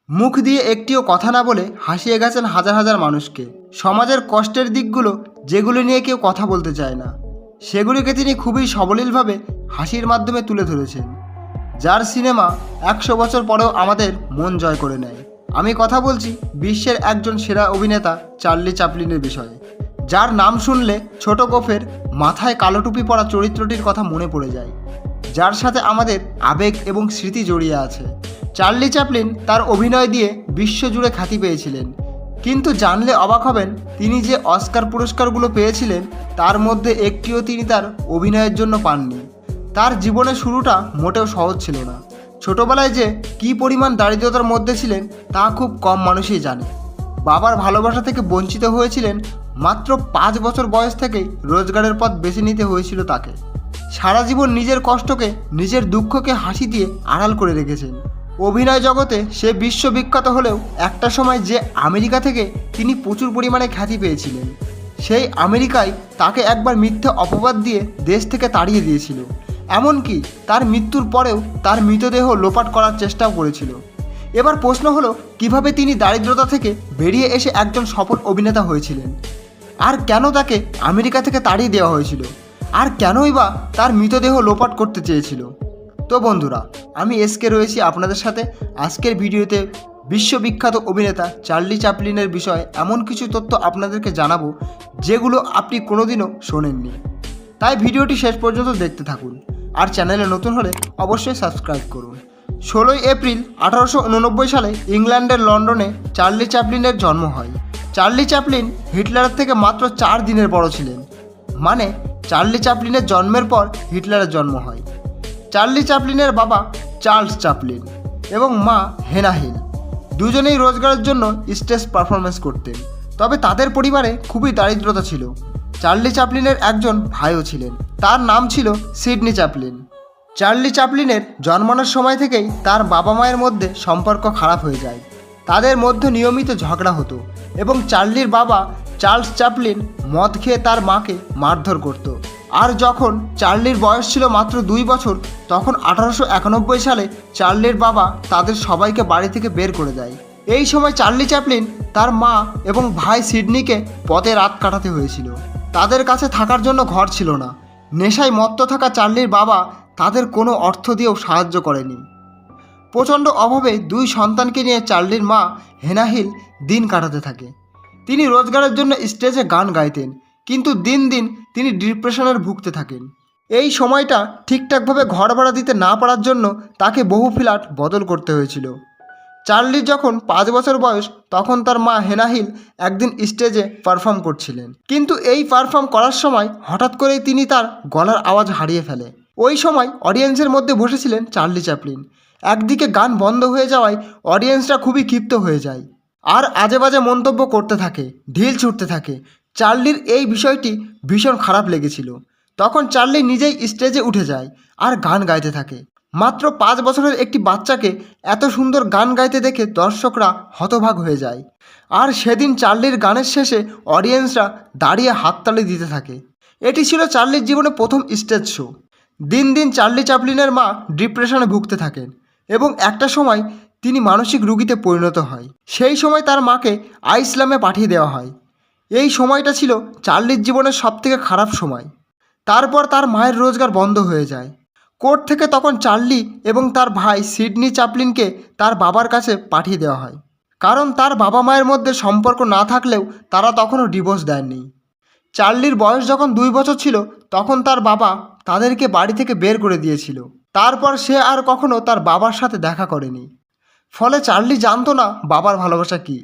মুখ দিয়ে একটিও কথা না বলে হাসিয়ে গেছেন হাজার হাজার মানুষকে। সমাজের কষ্টের দিকগুলো যেগুলো নিয়ে কেউ কথা বলতে চায় না, সেগুলিকে তিনি খুবই সাবলীলভাবে হাসির মাধ্যমে তুলে ধরেছেন, যার সিনেমা 100 বছর পরেও আমাদের মন জয় করে নেয়। আমি কথা বলছি বিশ্বের একজন সেরা অভিনেতা চার্লি চ্যাপলিনের বিষয়ে, যার নাম শুনলে ছোট গোফের মাথায় কালো টুপি পরা চরিত্রটির কথা মনে পড়ে যায়, যার সাথে আমাদের আবেগ এবং স্মৃতি জড়িয়ে আছে। চার্লি চ্যাপলিন তার অভিনয় দিয়ে বিশ্বজুড়ে খ্যাতি পেয়েছিলেন, কিন্তু জানলে অবাক হবেন তিনি যে অস্কার পুরস্কারগুলো পেয়েছিলেন তার মধ্যে একটিও তিনি তার অভিনয়ের জন্য পাননি। তার জীবনের শুরুটা মোটেও সহজ ছিল না। ছোটবেলায় যে কী পরিমাণ দারিদ্রতার মধ্যে ছিলেন তা খুব কম মানুষই জানে। বাবার ভালোবাসা থেকে বঞ্চিত হয়েছিলেন। মাত্র 5 বছর বয়স থেকেই রোজগারের পথ বেছে নিতে হয়েছিল তাকে। সারা জীবন নিজের কষ্টকে, নিজের দুঃখকে হাসি দিয়ে আড়াল করে রেখেছেন। অভিনয় জগতে সে বিশ্ববিখ্যাত হলেও একটা সময় যে আমেরিকা থেকে তিনি প্রচুর পরিমাণে খ্যাতি পেয়েছিলেন, সেই আমেরিকায় তাকে একবার মিথ্যে অপবাদ দিয়ে দেশ থেকে তাড়িয়ে দিয়েছিল। এমনকি তার মৃত্যুর পরেও তার মৃতদেহ লোপাট করার চেষ্টাও করেছিল। এবার প্রশ্ন হলো, কিভাবে তিনি দারিদ্রতা থেকে বেরিয়ে এসে একজন সফল অভিনেতা হয়েছিলেন? আর কেন তাকে আমেরিকা থেকে তাড়িয়ে দেওয়া হয়েছিল? আর কেনই বা তার মৃতদেহ লোপাট করতে চেয়েছিল? তো বন্ধুরা, আমি এসকে রয়েছি আপনাদের সাথে আজকের ভিডিওতে। বিশ্ববিখ্যাত অভিনেতা চার্লি চ্যাপলিনের বিষয়ে এমন কিছু তথ্য আপনাদেরকে জানাবো যেগুলো আপনি কোনোদিনও শোনেননি। তাই ভিডিওটি শেষ পর্যন্ত দেখতে থাকুন, আর চ্যানেলে নতুন হলে অবশ্যই সাবস্ক্রাইব করুন। 16 এপ্রিল 1889 সালে ইংল্যান্ডের লন্ডনে চার্লি চ্যাপলিনের জন্ম হয়। চার্লি চ্যাপলিন হিটলারের থেকে মাত্র 4 দিনের বড় ছিলেন। মানে চার্লি চ্যাপলিনের জন্মের পর হিটলারের জন্ম হয়। চার্লি চ্যাপলিনের বাবা চার্লস চ্যাপলিন এবং মা হেনা হিল দুজনেই রোজগারের জন্য স্টেজ পারফরমেন্স করতেন। তবে তাদের পরিবারে খুবই দারিদ্রতা ছিল। চার্লি চ্যাপলিনের একজন ভাইও ছিলেন, তার নাম ছিল সিডনি চ্যাপলিন। চার্লি চ্যাপলিনের জন্মানোর সময় থেকেই তার বাবা মায়ের মধ্যে সম্পর্ক খারাপ হয়ে যায়। তাদের মধ্যে নিয়মিত ঝগড়া হতো এবং চার্লির বাবা চার্লস চ্যাপলিন মদ খেয়ে তার মাকে মারধর করত। আর যখন চার্লির বয়স ছিল মাত্র 2 বছর, তখন 1891 সালে চার্লির বাবা তাদের সবাইকে বাড়ি থেকে বের করে দেয়। এই সময় চার্লি চ্যাপলিন তার মা এবং ভাই সিডনিকে পথে রাত কাটাতে হয়েছিল। তাদের কাছে থাকার জন্য ঘর ছিল না। নেশায় মত্ত থাকা চার্লির বাবা তাদের কোনো অর্থ দিয়েও সাহায্য করেনি। প্রচণ্ড অভাবে 2 সন্তানকে নিয়ে চার্লির মা হেনা হিল দিন কাটাতে থাকে। তিনি রোজগারের জন্য স্টেজে গান গাইতেন, কিন্তু দিন দিন তিনি ডিপ্রেশনের ভুগতে থাকেন। এই সময়টা ঠিকঠাকভাবে ঘর ভাড়া দিতে না পারার জন্য তাকে বহু ফ্ল্যাট বদল করতে হয়েছিল। চার্লির যখন 5 বছর বয়স, তখন তার মা হেনা হিল একদিন স্টেজে পারফর্ম করছিলেন, কিন্তু এই পারফর্ম করার সময় হঠাৎ করেই তিনি তার গলার আওয়াজ হারিয়ে ফেলে। ওই সময় অডিয়েন্সের মধ্যে বসেছিলেন চার্লি চ্যাপলিন। একদিকে গান বন্ধ হয়ে যাওয়ায় অডিয়েন্সরা খুবই ক্ষিপ্ত হয়ে যায় আর আজে বাজে মন্তব্য করতে থাকে, ঢিল ছুটতে থাকে। চার্লির এই বিষয়টি ভীষণ খারাপ লেগেছিল। তখন চার্লি নিজেই স্টেজে উঠে যায় আর গান গাইতে থাকে। মাত্র 5 বছরের একটি বাচ্চাকে এত সুন্দর গান গাইতে দেখে দর্শকরা হতবাক হয়ে যায়। আর সেদিন চার্লির গানের শেষে অডিয়েন্সরা দাঁড়িয়ে হাততালি দিতে থাকে। এটি ছিল চার্লির জীবনে প্রথম স্টেজ শো। দিন দিন চার্লি চ্যাপলিনের মা ডিপ্রেশনে ভুগতে থাকেন এবং একটা সময় তিনি মানসিক রোগীতে পরিণত হয়। সেই সময় তার মাকে আইসলামে পাঠিয়ে দেওয়া হয়। এই সময়টা ছিল চার্লির জীবনের সবথেকে খারাপ সময়। তারপর তার মায়ের রোজগার বন্ধ হয়ে যায়। কোর্ট থেকে তখন চার্লি এবং তার ভাই সিডনি চ্যাপলিনকে তার বাবার কাছে পাঠিয়ে দেওয়া হয়, কারণ তার বাবা মায়ের মধ্যে সম্পর্ক না থাকলেও তারা তখনও ডিভোর্স দেননি। চার্লির বয়স যখন 2 বছর ছিল, তখন তার বাবা তাদেরকে বাড়ি থেকে বের করে দিয়েছিল। তারপর সে আর কখনো তার বাবার সাথে দেখা করেনি। ফলে চার্লি জানতো না বাবার ভালোবাসা কী।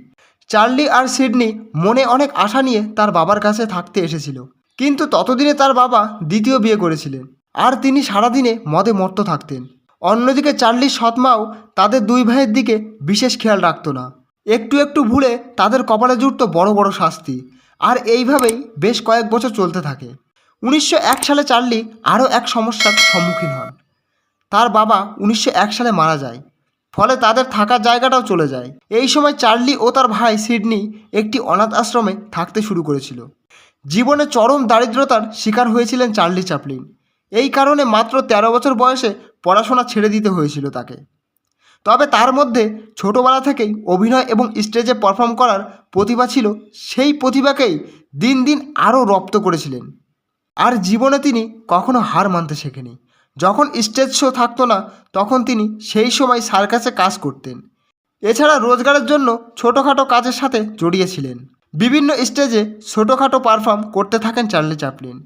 চার্লি আর সিডনি মনে অনেক আশা নিয়ে তার বাবার কাছে থাকতে এসেছিল, কিন্তু ততদিনে তার বাবা দ্বিতীয় বিয়ে করেছিলেন আর তিনি সারাদিনে মদে মত্ত থাকতেন। অন্যদিকে চার্লির সৎমাও তাদের 2 ভাইয়ের দিকে বিশেষ খেয়াল রাখতো না। একটু একটু ভুলে তাদের কপালে জুটত বড় বড় শাস্তি। আর এইভাবেই বেশ কয়েক বছর চলতে থাকে। 1901 সালে চার্লি আরও এক সমস্যার সম্মুখীন হন। তার বাবা 1901 সালে মারা যায়, ফলে তাদের থাকার জায়গাটাও চলে যায়। এই সময় চার্লি ও তার ভাই সিডনি একটি অনাথ আশ্রমে থাকতে শুরু করেছিল। জীবনে চরম দারিদ্রতার শিকার হয়েছিলেন চার্লি চ্যাপলিন। এই কারণে মাত্র 13 বছর বয়সে পড়াশোনা ছেড়ে দিতে হয়েছিল তাকে। তবে তার মধ্যে ছোটোবেলা থেকেই অভিনয় এবং স্টেজে পারফর্ম করার প্রতিভা ছিল। সেই প্রতিভাকেই দিন দিন আরও রপ্ত করেছিলেন। আর জীবনে তিনি কখনো হার মানতে শেখেনি। যখন স্টেজ শো থাকতো না তখন তিনি সেই সময় সার্কাসে কাজ করতেন। এছাড়া রোজগারের জন্য ছোটোখাটো কাজের সাথে জড়িয়েছিলেন। বিভিন্ন স্টেজে ছোটোখাটো পারফর্ম করতে থাকেন চার্লি চ্যাপলিন।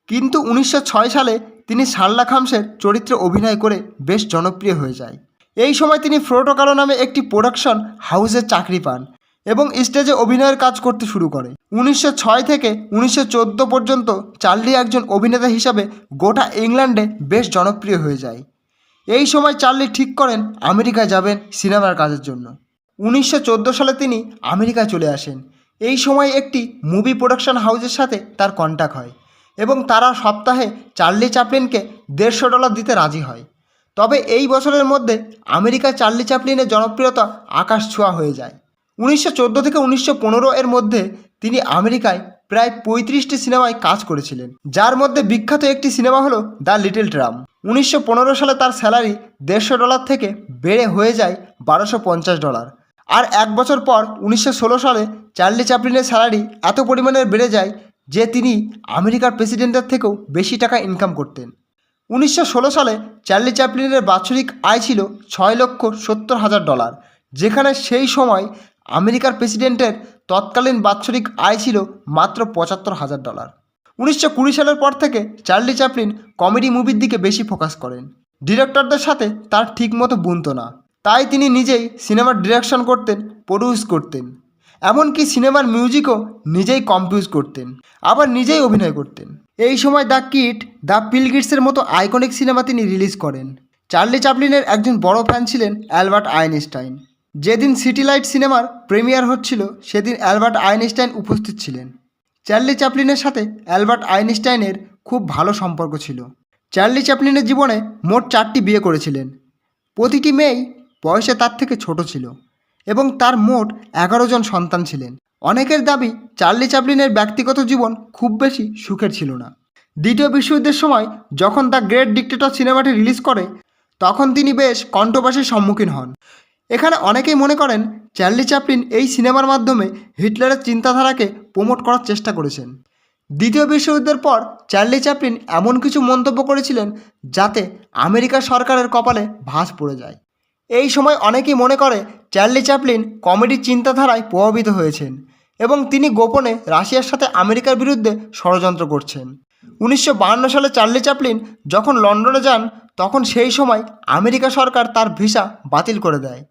কিন্তু 1906 সালে তিনি শার্লক হোমসের চরিত্রে অভিনয় করে বেশ জনপ্রিয় হয়ে যায়। এই সময় তিনি ফ্রোটো-কালো নামে একটি প্রোডাকশন হাউসে চাকরি পান এবং স্টেজে অভিনয়ের কাজ করতে শুরু করে। 1906 থেকে 1914 পর্যন্ত চার্লি একজন অভিনেতা হিসাবে গোটা ইংল্যান্ডে বেশ জনপ্রিয় হয়ে যায়। এই সময় চার্লি ঠিক করেন আমেরিকায় যাবেন সিনেমার কাজের জন্য। 1914 সালে তিনি আমেরিকায় চলে আসেন। এই সময় একটি মুভি প্রোডাকশন হাউসের সাথে তার কন্ট্যাক্ট হয় এবং তারা সপ্তাহে চার্লি চ্যাপলিনকে $150 দিতে রাজি হয়। তবে এই বছরের মধ্যে আমেরিকায় চার্লি চ্যাপলিনের জনপ্রিয়তা আকাশ ছোঁয়া হয়ে যায়। 1914 থেকে 1915 এর মধ্যে তিনি আমেরিকায় প্রায় 35টি সিনেমায় কাজ করেছিলেন, যার মধ্যে বিখ্যাত একটি সিনেমা হলো দ্য লিটল ট্রাম্প। 1915 সালে তার স্যালারি $150 থেকে বেড়ে হয়ে যায় $1250। আর এক বছর পর 1916 সালে চার্লি চ্যাপলিনের স্যালারি এত পরিমাণে বেড়ে যায় যে তিনি আমেরিকার প্রেসিডেন্টের থেকেও বেশি টাকা ইনকাম করতেন। 1916 সালে চার্লি চ্যাপলিনের বাৎসরিক আয় ছিল $6,70,000, যেখানে সেই সময় আমেরিকার প্রেসিডেন্টের তৎকালীন বাৎসরিক আয় ছিল মাত্র $75,000। 1920 সালের পর থেকে চার্লি চ্যাপলিন কমেডি মুভির দিকে বেশি ফোকাস করেন। ডিরেক্টরদের সাথে তার ঠিকমতো বুনতো না, তাই তিনি নিজেই সিনেমার ডিরেকশন করতেন, প্রডিউস করতেন, এমনকি সিনেমার মিউজিকও নিজেই কম্পোজ করতেন, আবার নিজেই অভিনয় করতেন। এই সময় দ্য কিড, দ্য পিলগ্রিমসের মতো আইকনিক সিনেমা তিনি রিলিজ করেন। চার্লি চ্যাপলিনের একজন বড় ফ্যান ছিলেন অ্যালবার্ট আইনস্টাইন। যেদিন সিটি লাইট সিনেমার প্রিমিয়ার হচ্ছিল সেদিন অ্যালবার্ট আইনস্টাইন উপস্থিত ছিলেন। চার্লি চ্যাপলিনের সাথে অ্যালবার্ট আইনস্টাইনের খুব ভালো সম্পর্ক ছিল। চার্লি চ্যাপলিনের জীবনে মোট 4টি বিয়ে করেছিলেন। প্রতিটি মেয়েই বয়সে তার থেকে ছোট ছিল এবং তার মোট 11 জন সন্তান ছিলেন। অনেকের দাবি চার্লি চ্যাপলিনের ব্যক্তিগত জীবন খুব বেশি সুখের ছিল না। দ্বিতীয় বিশ্বযুদ্ধের সময় যখন দ্য গ্রেট ডিক্টেটর সিনেমাটি রিলিজ করে তখন তিনি বেশ কন্ট্রোভার্সির সম্মুখীন হন। এখানে অনেকেই মনে করেন চার্লি চ্যাপলিন এই সিনেমার মাধ্যমে হিটলারের চিন্তাধারাকে প্রমোট করার চেষ্টা করেছেন। দ্বিতীয় বিশ্বযুদ্ধের পর চার্লি চ্যাপলিন এমন কিছু মন্তব্য করেছিলেন যাতে আমেরিকা সরকারের কপালে ভাঁজ পড়ে যায়। এই সময় অনেকেই মনে করে চার্লি চ্যাপলিন কমেডির চিন্তাধারায় প্রভাবিত হয়েছেন এবং তিনি গোপনে রাশিয়ার সাথে আমেরিকার বিরুদ্ধে ষড়যন্ত্র করছেন। 1952 সালে চার্লি চ্যাপলিন যখন লন্ডনে যান তখন সেই সময় আমেরিকা সরকার তার ভিসা বাতিল করে দেয়,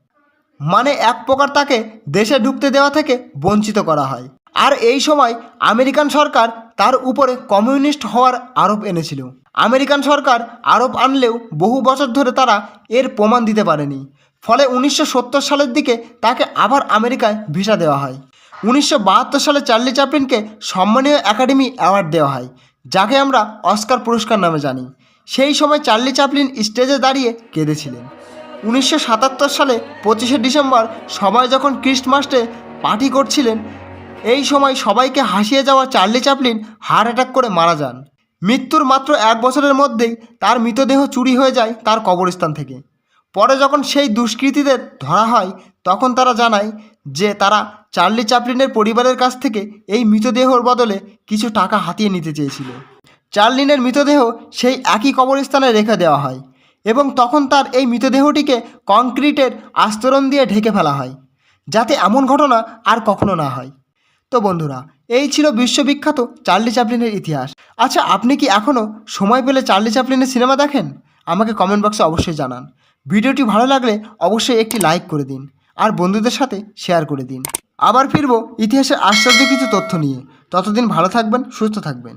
মানে এক প্রকার তাকে দেশে ঢুকতে দেওয়া থেকে বঞ্চিত করা হয়। আর এই সময় আমেরিকান সরকার তার উপরে কমিউনিস্ট হওয়ার আরোপ এনেছিল। আমেরিকান সরকার আরোপ আনলেও বহু বছর ধরে তারা এর প্রমাণ দিতে পারেনি। ফলে 1970 সালের দিকে তাকে আবার আমেরিকায় ভিসা দেওয়া হয়। 1972 সালে চার্লি চ্যাপলিনকে সম্মানীয় একাডেমি অ্যাওয়ার্ড দেওয়া হয়, যাকে আমরা অস্কার পুরস্কার নামে জানি। সেই সময় চার্লি চ্যাপলিন স্টেজে দাঁড়িয়ে কেঁদেছিলেন। 1977 সালে 25শে ডিসেম্বর সবাই যখন ক্রিসমাস ডে পার্টি করছিলেন, এই সময় সবাইকে হাসিয়ে যাওয়া চার্লি চ্যাপলিন হার্ট অ্যাটাক করে মারা যান। মৃত্যুর মাত্র 1 বছরের মধ্যেই তার মৃতদেহ চুরি হয়ে যায় তার কবরস্থান থেকে। পরে যখন সেই দুষ্কৃতীদের ধরা হয় তখন তারা জানায় যে তারা চার্লি চ্যাপলিনের পরিবারের কাছ থেকে এই মৃতদেহর বদলে কিছু টাকা হাতিয়ে নিতে চেয়েছিল। চার্লিনের মৃতদেহ সেই একই কবরস্থানে রেখে দেওয়া হয় এবং তখন তার এই মৃতদেহটিকে কংক্রিটের আস্তরণ দিয়ে ঢেকে ফেলা হয়, যাতে এমন ঘটনা আর কখনো না হয়। তো বন্ধুরা, এই ছিল বিশ্ববিখ্যাত চার্লি চ্যাপলিনের ইতিহাস। আচ্ছা, আপনি কি এখনও সময় পেলে চার্লি চ্যাপলিনের সিনেমা দেখেন? আমাকে কমেন্ট বক্সে অবশ্যই জানান। ভিডিওটি ভালো লাগলে অবশ্যই একটি লাইক করে দিন আর বন্ধুদের সাথে শেয়ার করে দিন। আবার ফিরবো ইতিহাসের আশ্চর্য কিছু তথ্য নিয়ে। ততদিন ভালো থাকবেন, সুস্থ থাকবেন।